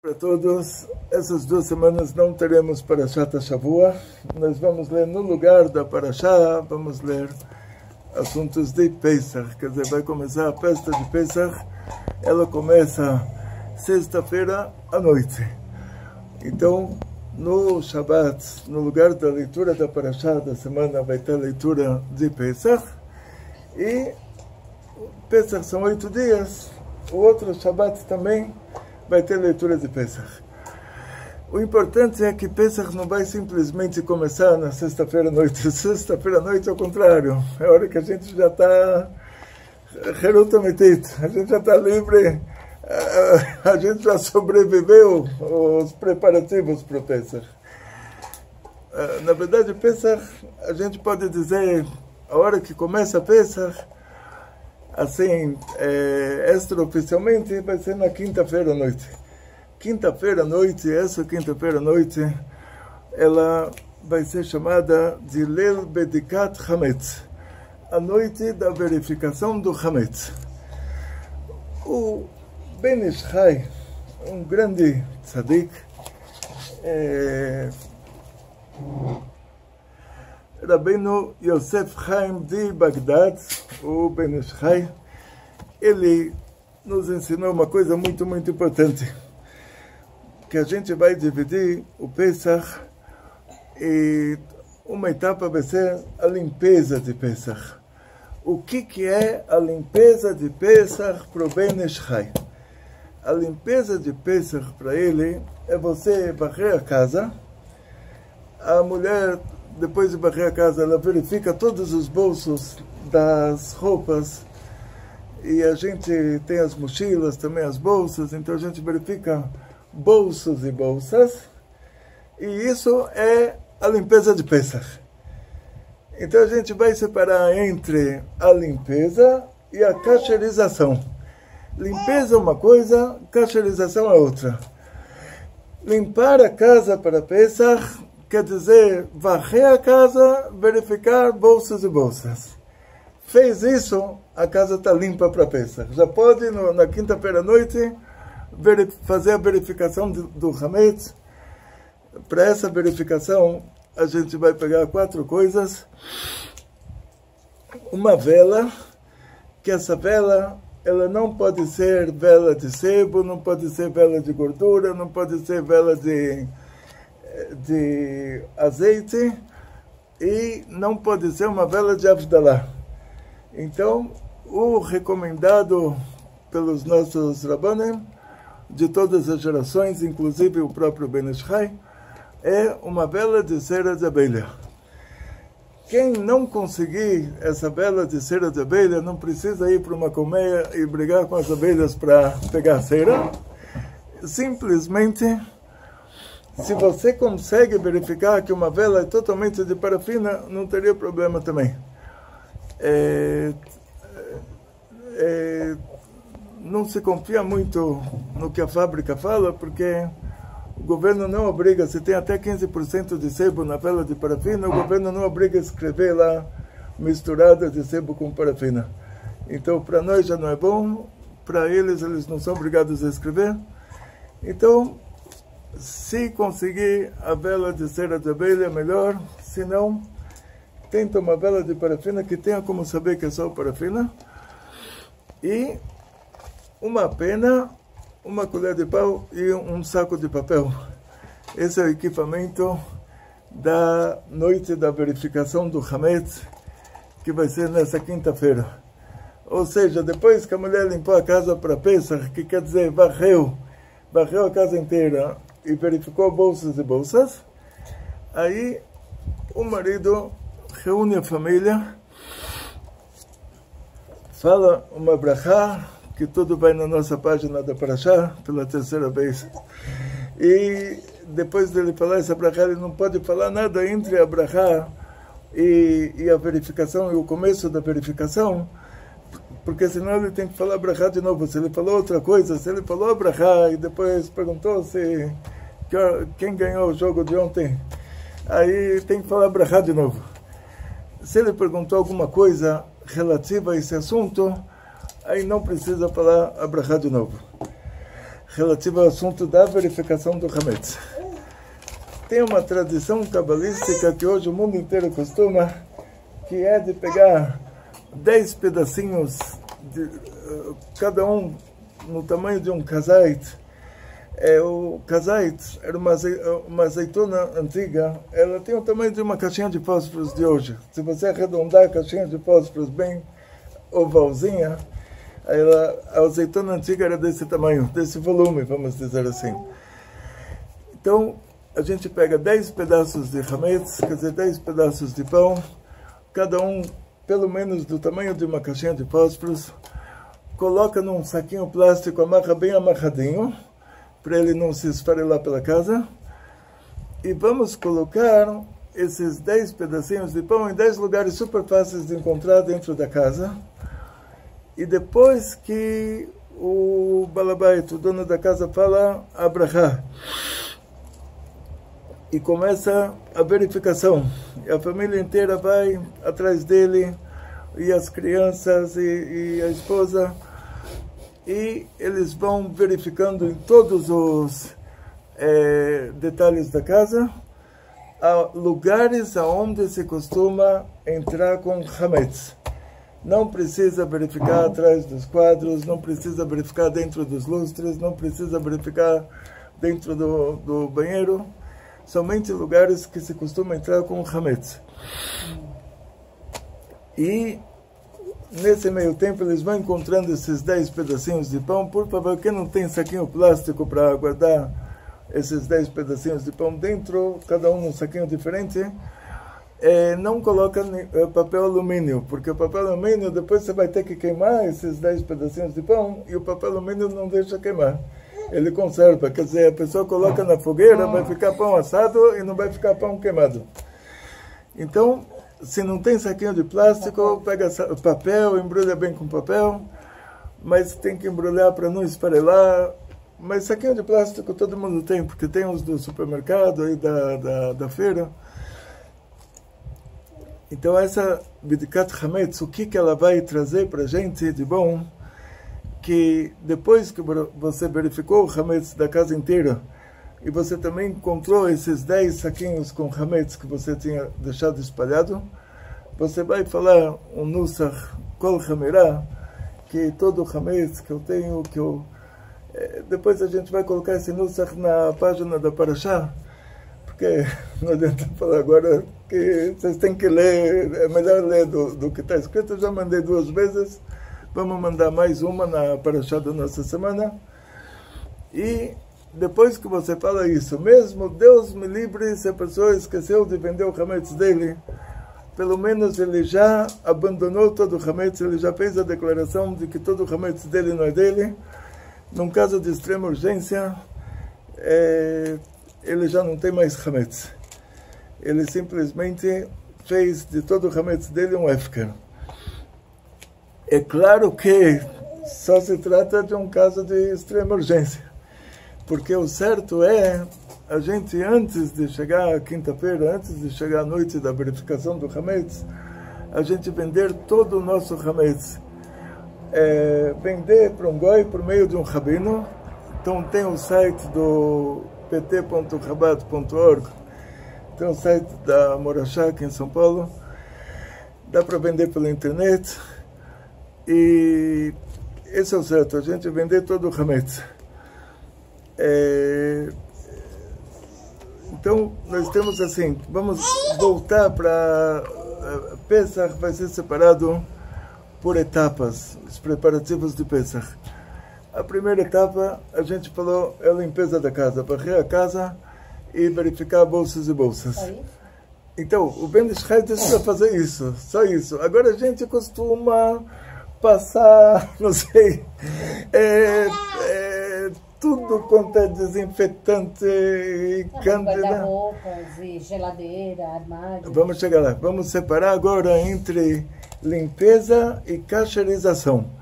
Para todos, essas 2 semanas não teremos Parashat Shavua. Nós vamos ler no lugar da Parashá, vamos ler assuntos de Pesach, quer dizer, vai começar a festa de Pesach, ela começa sexta-feira à noite. Então, no Shabbat, no lugar da leitura da Parashá da semana, vai ter a leitura de Pesach, e Pesach são 8 dias, o outro Shabbat também vai ter leitura de Pesach. O importante é que Pesach não vai simplesmente começar na sexta-feira à noite. Sexta-feira à noite é o contrário. É a hora que a gente já está a gente já está livre, a gente já sobreviveu os preparativos para o Pesach. Na verdade, Pesach, a gente pode dizer, a hora que começa a Pesach, assim, extraoficialmente, vai ser na quinta-feira à noite. Quinta-feira à noite, essa quinta-feira à noite, ela vai ser chamada de Leil Bedikat Hametz, a noite da verificação do Hametz. O Ben Ish Chai, um grande tzadik, Rabbeinu Yosef Chaim de Bagdad, o Ben Ish Chai, ele nos ensinou uma coisa muito, muito importante, que a gente vai dividir o Pesach e uma etapa vai ser a limpeza de Pesach. O que é a limpeza de Pesach para o Ben Ish Chai? A limpeza de Pesach para ele é você varrer a casa. A mulher, depois de varrer a casa, ela verifica todos os bolsos das roupas, e a gente tem as mochilas, também as bolsas, então a gente verifica bolsos e bolsas, e isso é a limpeza de Pesach. Então a gente vai separar entre a limpeza e a cacherização. Limpeza é uma coisa, cacherização é outra. Limpar a casa para Pesach quer dizer varrer a casa, verificar bolsos e bolsas. Fez isso, a casa está limpa para Pesach. Já pode, na quinta-feira à noite, fazer a verificação do Hametz. Para essa verificação, a gente vai pegar 4 coisas. Uma vela, que essa vela, ela não pode ser vela de sebo, não pode ser vela de gordura, não pode ser vela de azeite, e não pode ser uma vela de Avdalá. Então, o recomendado pelos nossos Rabbanim, de todas as gerações, inclusive o próprio Ben Ish Chai, é uma vela de cera de abelha. Quem não conseguir essa vela de cera de abelha, não precisa ir para uma colmeia e brigar com as abelhas para pegar cera. Simplesmente, se você consegue verificar que uma vela é totalmente de parafina, não teria problema também. Não se confia muito no que a fábrica fala, porque o governo não obriga, se tem até 15% de sebo na vela de parafina, o governo não obriga a escrever lá misturada de sebo com parafina. Então, para nós já não é bom, para eles não são obrigados a escrever. Então, se conseguir a vela de cera de abelha, melhor. Se não, tenta uma vela de parafina que tenha como saber que é só parafina. E uma pena, uma colher de pau e um saco de papel. Esse é o equipamento da noite da verificação do Hametz, que vai ser nessa quinta-feira. Ou seja, depois que a mulher limpou a casa para Pesach, que quer dizer varreu a casa inteira e verificou bolsas e bolsas, aí o marido reúne a família, fala uma brachá, que tudo vai na nossa página da Parashá, pela 3ª vez. E depois dele falar essa brachá, ele não pode falar nada entre a brachá e a verificação, e o começo da verificação, porque senão ele tem que falar brachá de novo. Se ele falou outra coisa, se ele falou brachá e depois perguntou quem ganhou o jogo de ontem, aí tem que falar brachá de novo. Se ele perguntou alguma coisa relativa a esse assunto, aí não precisa falar a brachá de novo. relativo ao assunto da verificação do Hametz. Tem uma tradição cabalística que hoje o mundo inteiro costuma, que é de pegar 10 pedacinhos, cada um no tamanho de um kazait. O kazait era uma azeitona antiga, ela tem o tamanho de uma caixinha de fósforos de hoje. Se você arredondar a caixinha de fósforos bem ovalzinha, a azeitona antiga era desse tamanho, desse volume, vamos dizer assim. Então, a gente pega 10 pedaços de hametz, quer dizer, 10 pedaços de pão, cada um pelo menos do tamanho de uma caixinha de fósforos, coloca num saquinho plástico, amarra bem amarradinho, para ele não se esfarelar pela casa, e vamos colocar esses 10 pedacinhos de pão em 10 lugares super fáceis de encontrar dentro da casa. E depois que o balabait, o dono da casa, fala abrahá, e começa a verificação, e a família inteira vai atrás dele, e as crianças e a esposa, e eles vão verificando em todos os detalhes da casa, lugares aonde se costuma entrar com hametz. Não precisa verificar atrás dos quadros, não precisa verificar dentro dos lustres, não precisa verificar dentro do banheiro, somente lugares que se costuma entrar com hametz. E nesse meio tempo eles vão encontrando esses 10 pedacinhos de pão. Por favor, quem não tem saquinho plástico para guardar esses 10 pedacinhos de pão dentro, cada um num saquinho diferente, não coloca papel alumínio, porque o papel alumínio depois você vai ter que queimar esses 10 pedacinhos de pão, e o papel alumínio não deixa queimar, ele conserva, quer dizer, a pessoa coloca na fogueira, vai ficar pão assado e não vai ficar pão queimado. Então, se não tem saquinho de plástico, pega papel, embrulha bem com papel, mas tem que embrulhar para não esfarelar. Mas saquinho de plástico todo mundo tem, porque tem os do supermercado e da feira. Então essa Bidikat Hametz, o que ela vai trazer para a gente de bom? Que depois que você verificou o Hametz da casa inteira, e você também encontrou esses 10 saquinhos com hametz que você tinha deixado espalhado, você vai falar um nusach kol hamerá, que todo hametz que eu tenho, depois a gente vai colocar esse nusach na página da Parashá, porque não adianta falar agora que vocês têm que ler, é melhor ler do que está escrito. Eu já mandei 2 vezes, vamos mandar mais uma na Parashá da nossa semana. E depois que você fala isso, mesmo Deus me livre se a pessoa esqueceu de vender o hametz dele, pelo menos ele já abandonou todo o hametz, ele já fez a declaração de que todo o hametz dele não é dele. Num caso de extrema urgência, ele já não tem mais hametz. Ele simplesmente fez de todo o hametz dele um hefker. É claro que só se trata de um caso de extrema urgência, porque o certo é a gente, antes de chegar à quinta-feira, antes de chegar à noite da verificação do hametz, a gente vender todo o nosso hametz. Vender para um goi por meio de um rabino. Então tem o site do pt.rabat.org, tem o site da Morachá aqui em São Paulo, dá para vender pela internet, e esse é o certo, a gente vender todo o hametz. Então nós temos assim, vamos voltar para Pesach, vai ser separado por etapas, os preparativos de Pesach. A primeira etapa, a gente falou, é a limpeza da casa, varrer a casa e verificar bolsas e bolsas. Então, o Ben Ish Chai disse para fazer isso, só isso. Agora a gente costuma passar, não sei, tudo quanto é desinfetante e cândida. Guarda-roupas e geladeira, armário. Vamos chegar lá. Vamos separar agora entre limpeza e cacherização.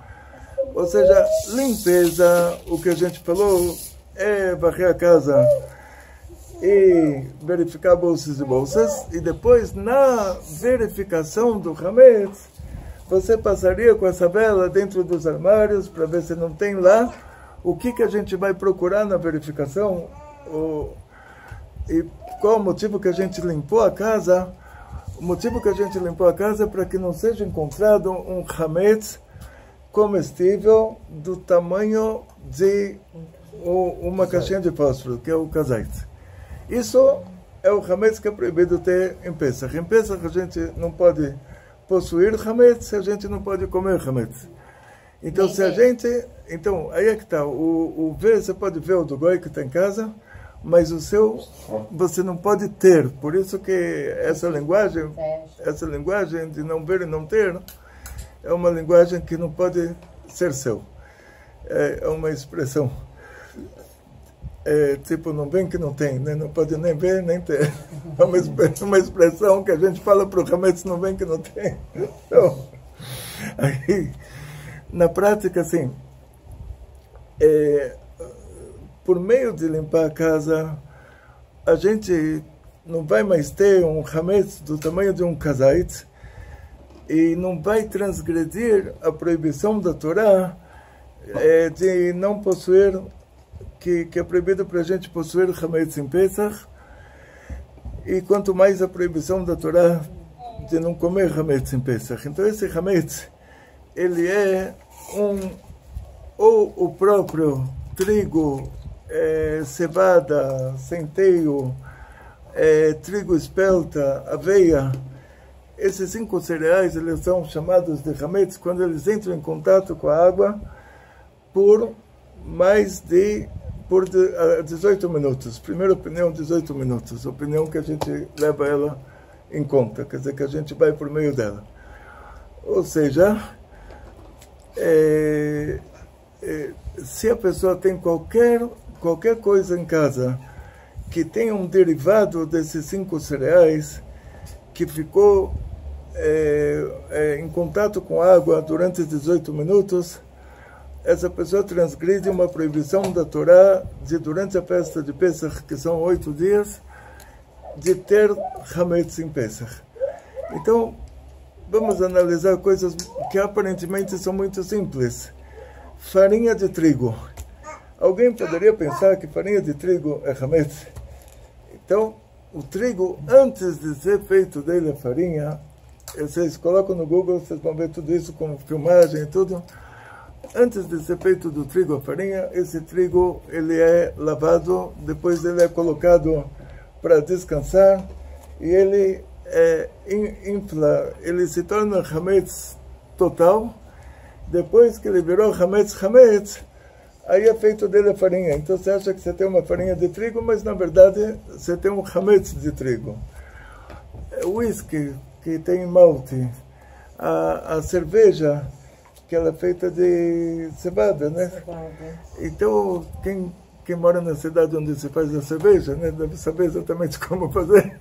Ou seja, limpeza, o que a gente falou, é varrer a casa e verificar bolsas e bolsas. E depois, na verificação do hametz, você passaria com essa vela dentro dos armários para ver se não tem lá o que a gente vai procurar na verificação, e qual o motivo que a gente limpou a casa. O motivo que a gente limpou a casa é para que não seja encontrado um hametz comestível do tamanho de uma caixinha de fósforo, que é o kazait. Isso é o hametz que é proibido ter em Pesach. Em Pesach a gente não pode possuir hametz, a gente não pode comer hametz. Então, se a gente... Então, aí é que está. O ver, você pode ver o do goi que está em casa, mas o seu você não pode ter. Por isso que essa linguagem de não ver e não ter é uma linguagem que não pode ser seu. É uma expressão. Tipo, não vem que não tem, né? Não pode nem ver, nem ter. É uma expressão que a gente fala para o hametz, não vem que não tem. Então, aí, na prática, assim, por meio de limpar a casa, a gente não vai mais ter um hametz do tamanho de um kazait e não vai transgredir a proibição da Torá de não possuir, que é proibido para a gente possuir hametz em Pesach, e quanto mais a proibição da Torá de não comer hametz em Pesach. Então esse hametz, ele é ou o próprio trigo, cevada, centeio, trigo espelta, aveia. Esses 5 cereais, eles são chamados de hametz quando eles entram em contato com a água por 18 minutos. Primeira opinião, 18 minutos. Opinião que a gente leva ela em conta, quer dizer que a gente vai por meio dela. Ou seja, se a pessoa tem qualquer coisa em casa que tenha um derivado desses 5 cereais que ficou em contato com água durante 18 minutos, essa pessoa transgride uma proibição da Torá de, durante a festa de Pesach, que são 8 dias, de ter hametz em Pesach. Então, vamos analisar coisas que aparentemente são muito simples. Farinha de trigo. Alguém poderia pensar que farinha de trigo é hametz? Então, o trigo, antes de ser feito dele a farinha, vocês colocam no Google, vocês vão ver tudo isso com filmagem e tudo. Antes de ser feito do trigo a farinha, esse trigo ele é lavado, depois ele é colocado para descansar e ele infla, ele se torna hametz total. Depois que ele virou hametz, aí é feito dele a farinha. Então você acha que você tem uma farinha de trigo, mas na verdade você tem um hametz de trigo. O whisky que tem malte, a cerveja que ela é feita de cevada, né? Então quem mora na cidade onde se faz a cerveja, né, deve saber exatamente como fazer.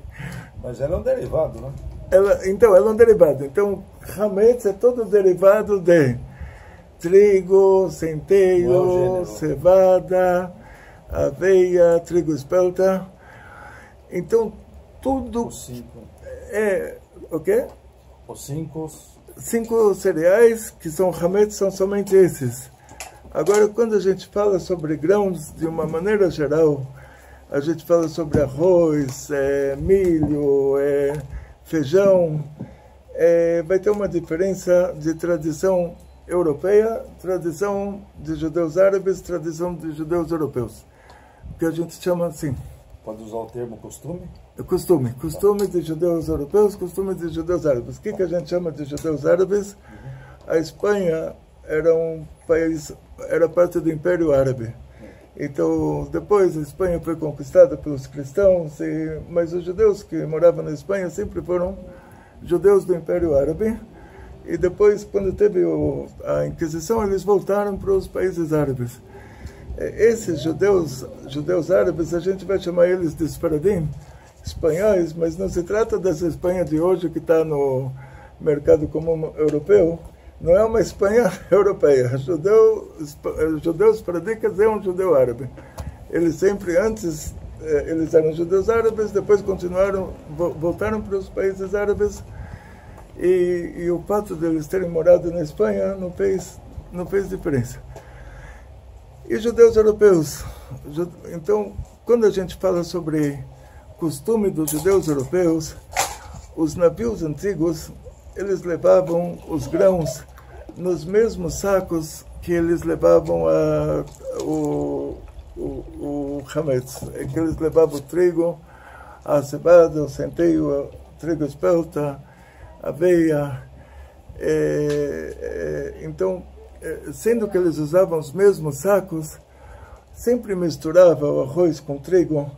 Mas ela é um derivado, né? Então ela é um derivado. Então hametz é todo derivado de trigo, centeio, cevada, aveia, trigo espelta. Então, tudo é o quê? Os 5 cereais que são hametz são somente esses. Agora, quando a gente fala sobre grãos, de uma maneira geral, a gente fala sobre arroz, milho, feijão, vai ter uma diferença de tradição europeia, tradição de judeus árabes, tradição de judeus europeus, que a gente chama assim. Pode usar o termo costume? Costume de judeus europeus, costume de judeus árabes. O que a gente chama de judeus árabes? A Espanha era um país, era parte do Império Árabe. Então, depois a Espanha foi conquistada pelos cristãos, mas os judeus que moravam na Espanha sempre foram judeus do Império Árabe. E depois, quando teve a Inquisição, eles voltaram para os países árabes. Esses judeus árabes, a gente vai chamar eles de Sfaradim, espanhóis, mas não se trata dessa Espanha de hoje que está no mercado comum europeu. Não é uma Espanha europeia. Judeu Sfaradim quer dizer um judeu árabe. Eles sempre, antes, eles eram judeus árabes, depois voltaram para os países árabes. E o fato de eles terem morado na Espanha não fez diferença. e judeus europeus. Então, quando a gente fala sobre costume dos judeus europeus, os navios antigos, eles levavam os grãos nos mesmos sacos que eles levavam o hametz, que eles levavam o trigo, a cevada, o centeio, o trigo espelta, aveia. Então, sendo que eles usavam os mesmos sacos, sempre misturava o arroz com trigo.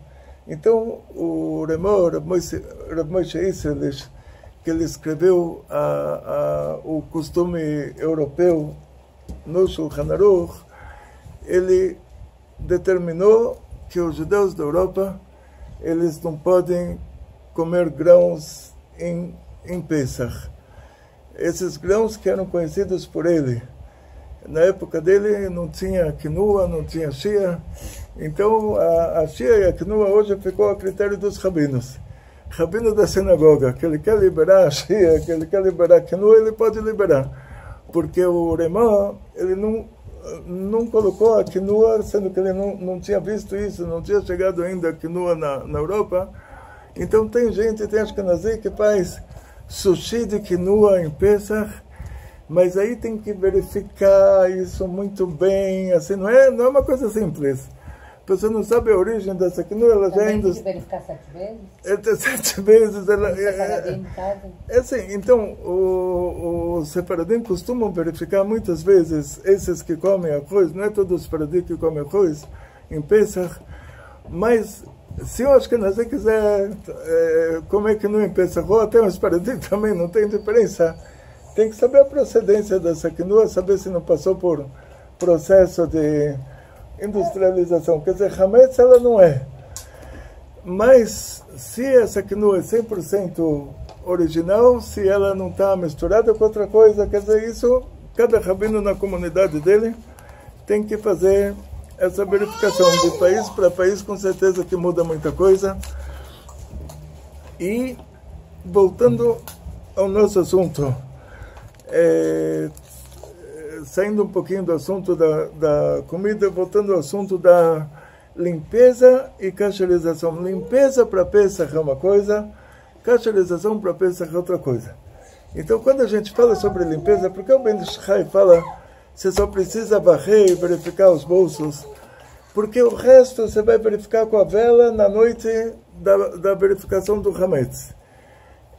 Então, o Remor, Rav Moshe Isserles, que ele escreveu o costume europeu no Shulchan Aruch, ele determinou que os judeus da Europa, eles não podem comer grãos em Pesach. Esses grãos que eram conhecidos por ele. Na época dele não tinha quinoa, não tinha chia. Então a chia e a quinoa hoje ficou a critério dos rabinos. Rabino da sinagoga, que ele quer liberar a chia, que ele quer liberar a quinoa, ele pode liberar. Porque o Remá, ele não colocou a quinoa, sendo que ele não tinha visto isso, não tinha chegado ainda a quinoa na Europa. Então tem Ashkenazi que faz sushi de quinoa em Pesach, mas aí tem que verificar isso muito bem, assim, não é uma coisa simples. A pessoa não sabe a origem dessa quinoa, ela já ainda... Tem que verificar 7 vezes? 7 vezes. Assim, então, os separadim costumam verificar muitas vezes esses que comem arroz, não é todos os separadim que comem arroz em Pesach, mas se o Ashkenazi quiser comer quinoa em Pesach, ou até um separadim também, não tem diferença. Tem que saber a procedência dessa quinoa, saber se não passou por processo de industrialização. Quer dizer, hametz ela não é. Mas se essa quinoa é 100% original, se ela não está misturada com outra coisa, quer dizer, isso, cada rabino na comunidade dele tem que fazer essa verificação. De país para país, com certeza que muda muita coisa. E, voltando ao nosso assunto, saindo um pouquinho do assunto da comida, voltando ao assunto da limpeza e cacherização. Limpeza para Pesach é uma coisa, cacherização para Pesach é outra coisa. Então, quando a gente fala sobre limpeza, porque o Ben Ish Chai fala você só precisa varrer e verificar os bolsos, porque o resto você vai verificar com a vela na noite da verificação do hametz.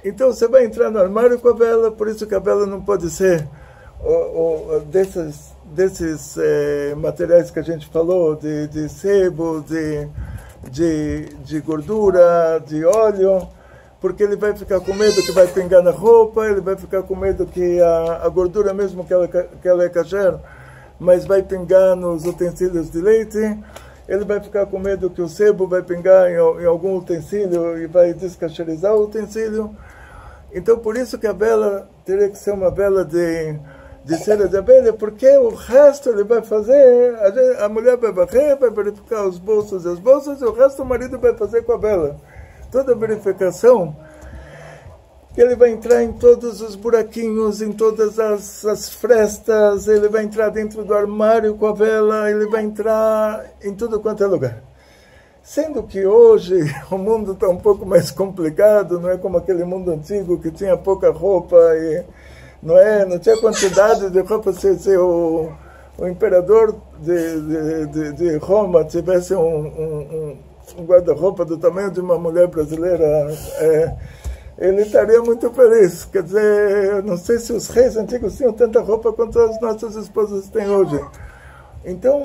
Então você vai entrar no armário com a vela, por isso que a vela não pode ser desses materiais que a gente falou, de sebo, de gordura, de óleo, porque ele vai ficar com medo que vai pingar na roupa, ele vai ficar com medo que a gordura, mesmo que ela é kasher, mas vai pingar nos utensílios de leite, ele vai ficar com medo que o sebo vai pingar em algum utensílio e vai descacherizar o utensílio. Então, por isso que a vela teria que ser uma vela de cera de abelha, porque o resto ele vai fazer, a mulher vai varrer, vai verificar os bolsos e as bolsas, e o resto o marido vai fazer com a vela. Toda a verificação, ele vai entrar em todos os buraquinhos, em todas as frestas, ele vai entrar dentro do armário com a vela, ele vai entrar em tudo quanto é lugar. Sendo que hoje o mundo está um pouco mais complicado, não é como aquele mundo antigo que tinha pouca roupa e não tinha quantidade de roupa. Se o imperador de Roma tivesse um guarda-roupa do tamanho de uma mulher brasileira, ele estaria muito feliz. Quer dizer, eu não sei se os reis antigos tinham tanta roupa quanto as nossas esposas têm hoje. Então,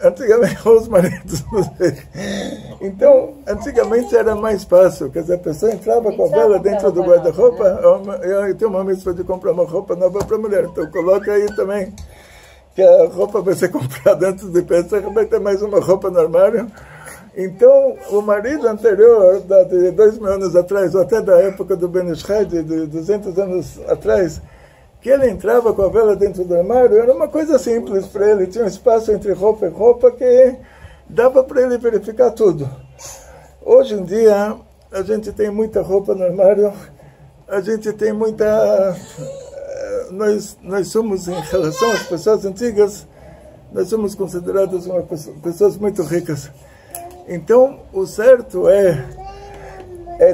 antigamente, os maridos, não sei. Então, antigamente era mais fácil, quer dizer, a pessoa entrava com a vela dentro do guarda-roupa. Eu tenho uma missão de comprar uma roupa nova para a mulher, então coloca aí também, que a roupa vai ser comprada antes de pensar, vai ter mais uma roupa no armário. Então, o marido anterior, de 2000 anos atrás, ou até da época do Ben Ish Chai, de 200 anos atrás, que ele entrava com a vela dentro do armário, era uma coisa simples para ele, tinha um espaço entre roupa e roupa que dava para ele verificar tudo. Hoje em dia, a gente tem muita roupa no armário, a gente tem muita... Nós somos, em relação às pessoas antigas, nós somos considerados pessoas muito ricas. Então, o certo é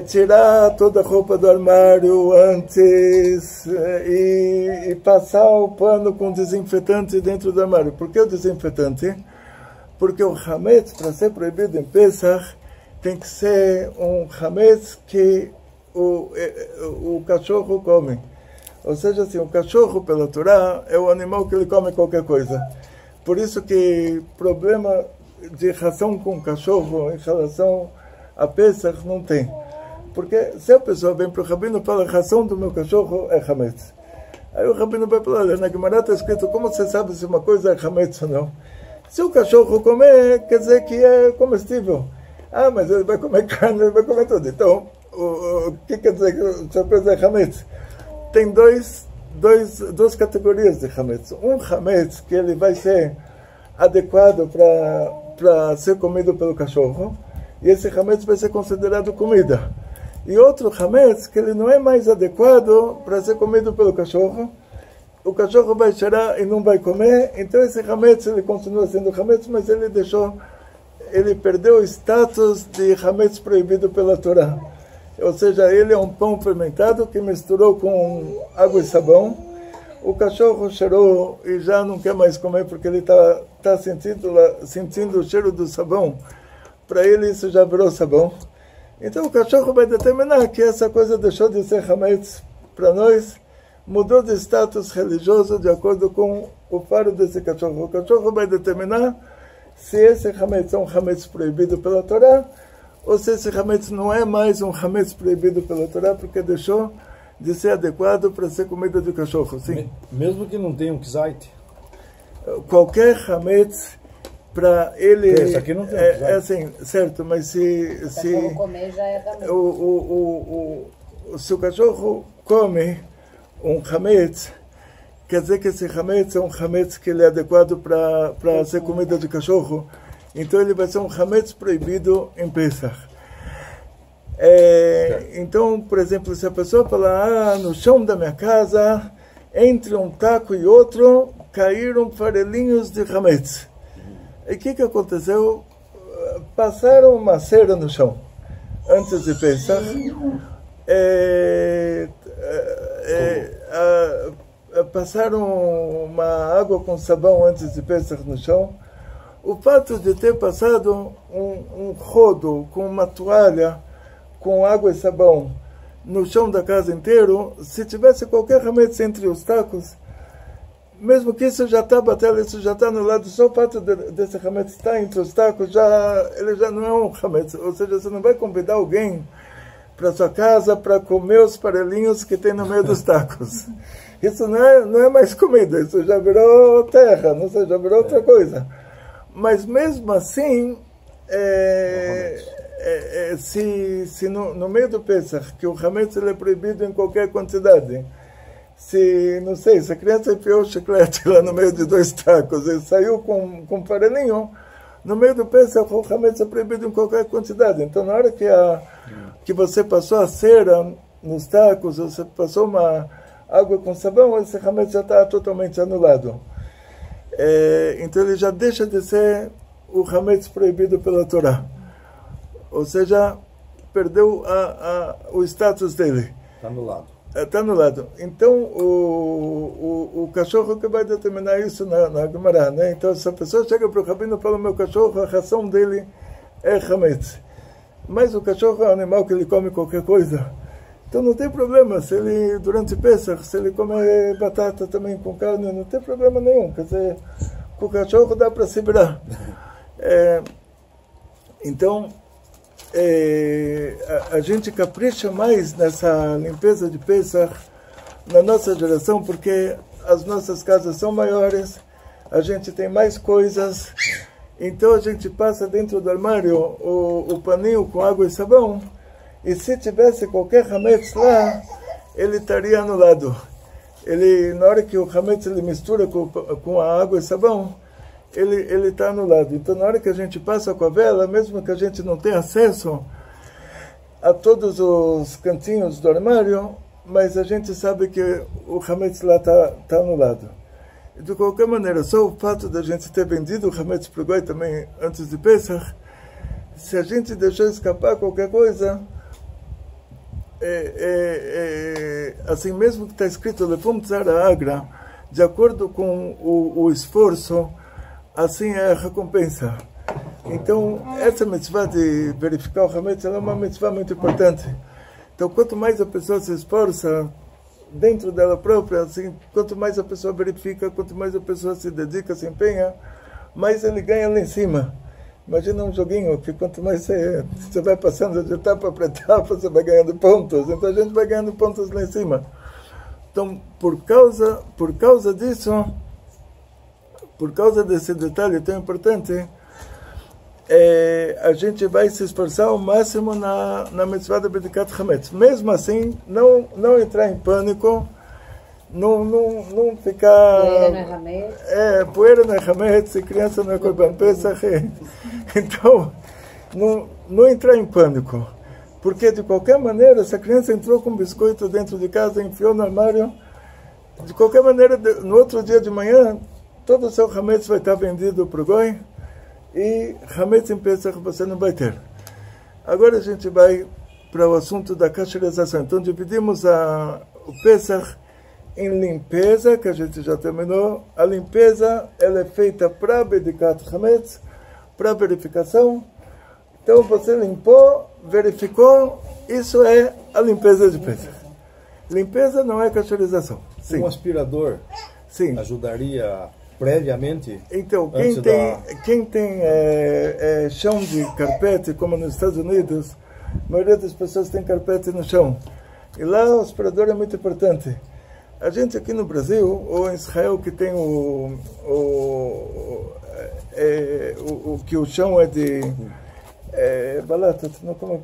tirar toda a roupa do armário antes e passar o pano com desinfetante dentro do armário. Por que o desinfetante? Porque o hametz, para ser proibido em Pesach, tem que ser um hametz que o cachorro come. Ou seja, assim, o cachorro, pela Torá, é o animal que ele come qualquer coisa. Por isso que problema de ração com cachorro em relação a Pesach não tem. Porque se a pessoa vem para o rabino e fala, a ração do meu cachorro é hametz. Aí o rabino vai falar, na Gemara está escrito, como você sabe se uma coisa é hametz ou não? Se o cachorro comer, quer dizer que é comestível. Ah, mas ele vai comer carne, ele vai comer tudo. Então, o que quer dizer que a coisa é hametz? Tem duas categorias de hametz. Um hametz que ele vai ser adequado para ser comido pelo cachorro, e esse hametz vai ser considerado comida. E outro hametz que ele não é mais adequado para ser comido pelo cachorro, o cachorro vai cheirar e não vai comer, então esse hametz ele continua sendo hametz, mas ele perdeu o status de hametz proibido pela Torá. Ou seja, ele é um pão fermentado que misturou com água e sabão. O cachorro cheirou e já não quer mais comer porque ele está sentindo o cheiro do sabão. Para ele isso já virou sabão. Então o cachorro vai determinar que essa coisa deixou de ser hametz para nós, mudou de status religioso de acordo com o faro desse cachorro. O cachorro vai determinar se esse hametz é um hametz proibido pela Torá, ou se esse hametz não é mais um hametz proibido pela Torá, porque deixou de ser adequado para ser comida de cachorro. Sim. Mesmo que não tenha um kizait? Qualquer hametz, para ele... Esse aqui não tem é assim, certo, mas se comer já é também. Se o cachorro come um hametz, quer dizer que esse hametz é um hametz que ele é adequado para ser comida de cachorro, então ele vai ser um hametz proibido em Pesach. Então, por exemplo, se a pessoa falar, no chão da minha casa, entre um taco e outro, caíram farelinhos de hametz. E o que aconteceu? Passaram uma cera no chão, antes de Pesach. Passaram uma água com sabão antes de Pesach no chão. O fato de ter passado um rodo com uma toalha com água e sabão no chão da casa inteiro, se tivesse qualquer hametz entre os tacos, mesmo que isso já está batendo, isso já está anulado, só o fato desse hametz estar entre os tacos, ele já não é um hametz. Ou seja, você não vai convidar alguém para sua casa para comer os farelinhos que tem no meio dos tacos. Isso não é mais comida, isso já virou terra, não sei, já virou outra coisa. Mas mesmo assim, se no meio do Pesach, que o hametz ele é proibido em qualquer quantidade, se a criança enfiou o chiclete lá no meio de dois tacos e saiu com farelinho, no meio do Pesach o hametz é proibido em qualquer quantidade. Então na hora que você passou a cera nos tacos, você passou uma água com sabão, esse hametz já está totalmente anulado. Então ele já deixa de ser o hametz proibido pela Torá. Ou seja, perdeu o status dele. Está anulado. Está anulado. Então, o cachorro que vai determinar isso na Gemara, né? Então, se a pessoa chega para o rabino e fala, meu cachorro, a ração dele é hametz. Mas o cachorro é um animal que ele come qualquer coisa. Então, não tem problema. Se ele, durante Pesach, se ele comer batata também com carne, não tem problema nenhum. Quer dizer, com o cachorro dá para se virar. Então, a gente capricha mais nessa limpeza de Pesach na nossa geração, porque as nossas casas são maiores, a gente tem mais coisas, então a gente passa dentro do armário o paninho com água e sabão, e se tivesse qualquer hametz lá, ele estaria anulado. Na hora que o hametz ele mistura com a água e sabão, ele está anulado. Então, na hora que a gente passa com a vela, mesmo que a gente não tenha acesso a todos os cantinhos do armário, mas a gente sabe que o hametz lá está anulado. De qualquer maneira, só o fato da gente ter vendido o Hametz para o Goi também antes de Pesach, se a gente deixar escapar qualquer coisa, assim mesmo que está escrito Lefum Tzara Agra, de acordo com o esforço, assim é a recompensa. Então, essa mitzvah de verificar o Hametz é uma mitzvah muito importante. Então, quanto mais a pessoa se esforça dentro dela própria, assim, quanto mais a pessoa verifica, quanto mais a pessoa se dedica, se empenha, mais ele ganha lá em cima. Imagina um joguinho que quanto mais você vai passando de etapa para etapa, você vai ganhando pontos. Então a gente vai ganhando pontos lá em cima. Então, por causa disso, por causa desse detalhe tão importante, a gente vai se esforçar ao máximo na mitzvah de Bedikat Hametz. Mesmo assim, não entrar em pânico, não ficar... Poeira na Hametz. Poeira na Hametz, e criança na Korban Pesach. Então, não entrar em pânico. Porque, de qualquer maneira, se a criança entrou com biscoito dentro de casa, enfiou no armário, de qualquer maneira, no outro dia de manhã, todo o seu Hametz vai estar vendido para o Goi, e Hametz em Pesach você não vai ter. Agora a gente vai para o assunto da kashrerização. Então dividimos o Pesach em limpeza, que a gente já terminou. A limpeza ela é feita para Bedikat Hametz, para verificação. Então você limpou, verificou, isso é a limpeza de Pesach. Limpeza não é kashrerização. Um aspirador Sim. Ajudaria previamente? Então, quem tem chão de carpete, como nos Estados Unidos, a maioria das pessoas tem carpete no chão. E lá o aspirador é muito importante. A gente aqui no Brasil, ou em Israel, que tem que o chão é de... balata, não como